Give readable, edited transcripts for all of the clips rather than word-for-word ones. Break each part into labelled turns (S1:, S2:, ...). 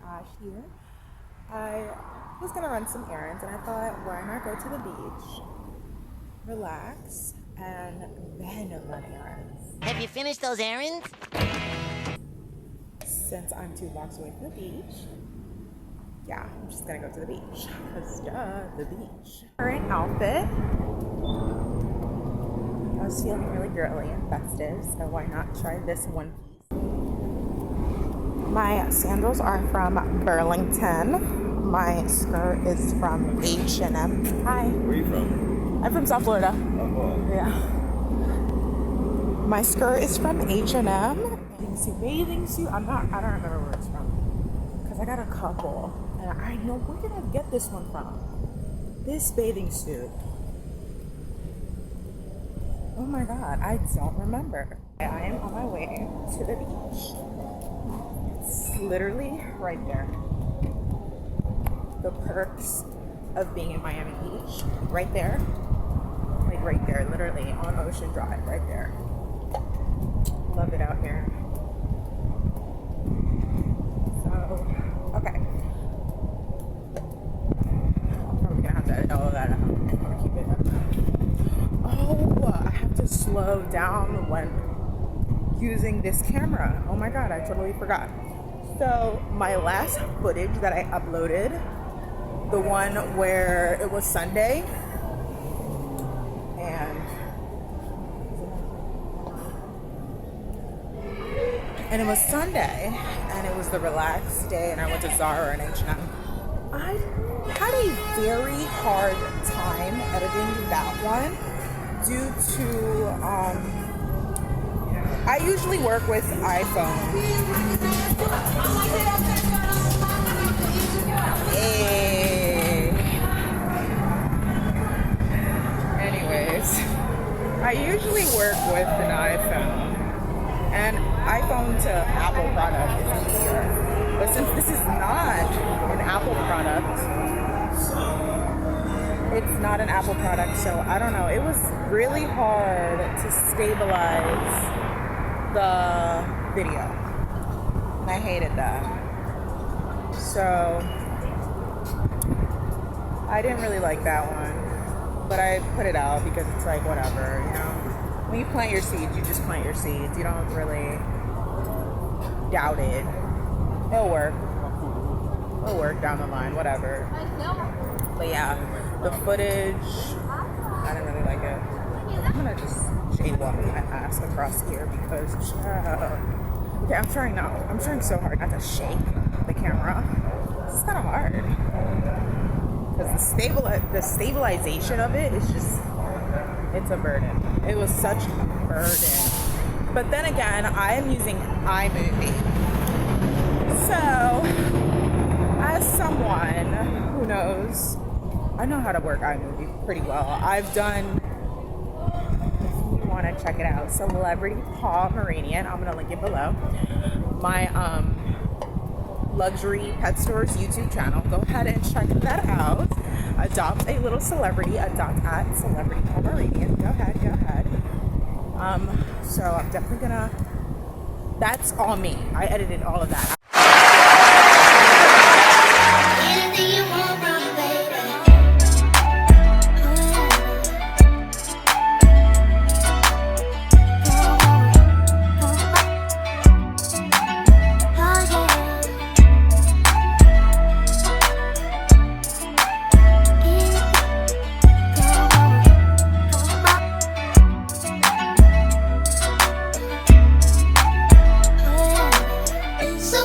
S1: Ash here. I was gonna run some errands and I thought, why not go to the beach, relax, and then run errands.
S2: Have you finished those errands?
S1: Since I'm 2 blocks away from the beach, yeah, I'm just gonna go to the beach. Because duh, the beach. Current outfit. I was feeling really girly and festive, so why not try this one piece? My sandals are from Burlington. My skirt is from H&M. Hi.
S3: Where are you from?
S1: I'm from South Florida.
S3: Oh, wow.
S1: Yeah. My skirt is from H&M. Bathing suit. I don't remember where it's from. Because I got a couple. And I know, where did I get this one from? This bathing suit. Oh my god, I don't remember. I am on my way to the beach. It's literally right there. The perks of being in Miami Beach. Right there. Like right there, literally on Ocean Drive, right there. Love it out here. So, okay. I'm probably gonna have to edit all of that out. I'm gonna keep it up. Oh, I have to slow down when using this camera. Oh my god, I totally forgot. So, my last footage that I uploaded, the one where it was Sunday, and it was Sunday, and it was the relaxed day, and I went to Zara and H&M. I had a very hard time editing that one due to, I usually work with iPhone. Anyways, I usually work with an iPhone. And iPhone to Apple product is easier. But since this is not an Apple product, so I don't know. It was really hard to stabilize the video. And I hated that. So I didn't really like that one. But I put it out because it's like whatever, you know. When you plant your seeds, you just plant your seeds. You don't really doubt it. It'll work. It'll work down the line, whatever. But yeah, the footage, I didn't really like it. I'm gonna just jaywalk my ass across here because, okay, I'm trying so hard not to shake the camera. It's kind of hard. Because the stabilization of it is just, it's a burden. It was such a burden. But then again, I am using iMovie. So, as someone who knows, I know how to work iMovie pretty well. I've done, if you want to check it out, Celebrity Pawmeranian. I'm going to link it below. My luxury pet stores YouTube channel. Go ahead and check that out. Adopt a little celebrity. Adopt at Celebrity Pawmeranian. Go ahead. So I'm definitely gonna. That's all me. I edited all of that.
S4: Anything you want from me, baby. So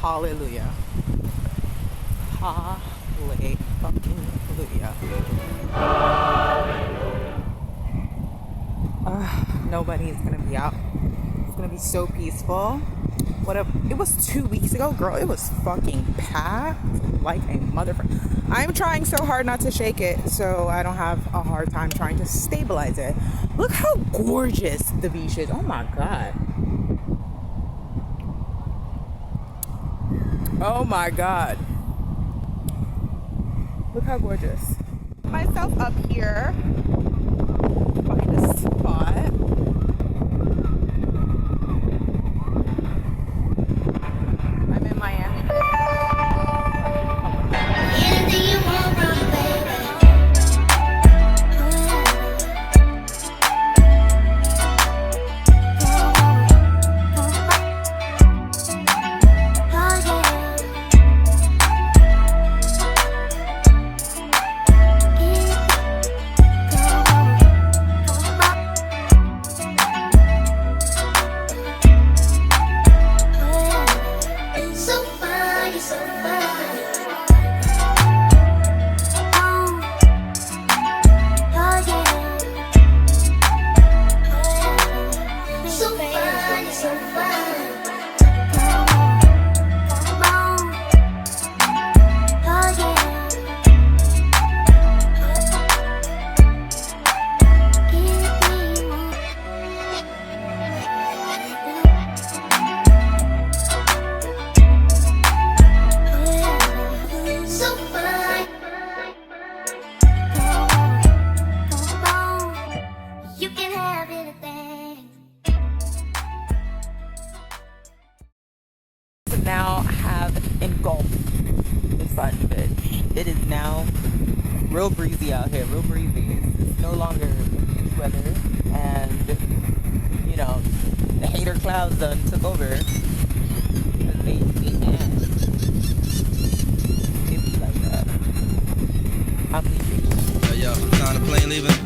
S1: Hallelujah. Hallelujah. Nobody is gonna be out. It's gonna be so peaceful. It was 2 weeks ago, girl. It was fucking packed like a motherfucker. I'm trying so hard not to shake it so I don't have a hard time trying to stabilize it. Look how gorgeous the beach is. Oh my god. Oh my god. Look how gorgeous. Myself up here. Find a spot. I'm in Miami.
S4: Anything you want from me, baby. So fine, you're so fine. So fine, you're so fine. So fine. You can have anything.
S1: Now have engulfed the sun, bitch. It is now real breezy out here, real breezy. It's no longer beach weather, and you know the hater clouds done took over. They it be like that. I'm leaving.
S2: Yo, time the plane leaving?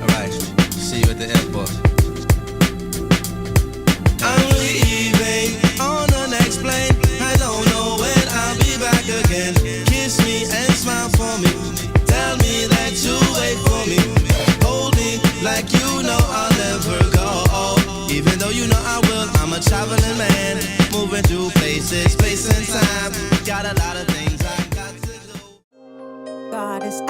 S2: Alright, see you at the airport. I'm leaving on the next plane. I don't know when I'll be back again. Kiss me and smile for me. Tell me that you wait for me. Hold me like you know I'll never go. Even though you know I will, I'm a traveling man. Moving through places, space and time. Got a lot of things I got to do.
S5: God is